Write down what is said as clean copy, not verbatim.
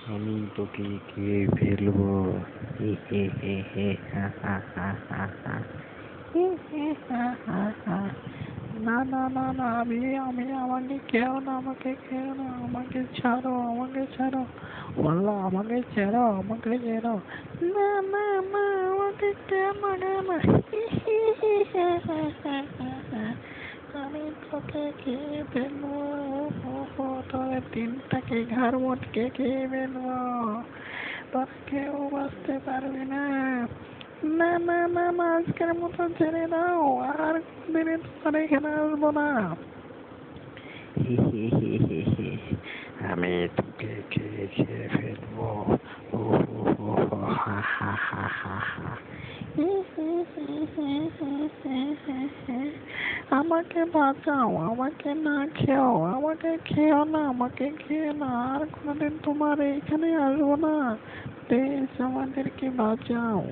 আমি তোকে খেয়ে ফেলবো। হে হে হে হে, হা হা হা হা হা। হে হে হা হা হা। না না না না, আমি আমি আমাকে খেও না, আমাকে খেও না, আমাকে ছাড়ো, আমাকে ছাড়ো। বললো আমাকে ছেড়ো, আমাকে ছেড়ো। না না না, আমাকে খেও না, খেও না। হি হি হি হা হা হা হা হা। আমি তোকে খেয়ে ফেলবো। তোদের তিনটাকে ঘাড় মটকে খেয়ে ফেলবো। তোরা কেউ বাঁচতে পারবি না। না না না না, আজকের মতো ছেড়ে দাও, আর কোনদিনই তোমার এখানে আসবো না। হি হি হি হি হি। আমি তোকে খেয়ে খেয়ে ফেলবো। ও হো হো হো, হা হা হা হা হা। হি হি হি হি হি হি হি হি। আমাকে বাঁচাও, আমাকে না খেও, আমাকে খেও না, আমাকে খেও না, আর কোনোদিন তোমার এইখানে আসবো না। প্লিজ আমাদেরকে বাঁচাও।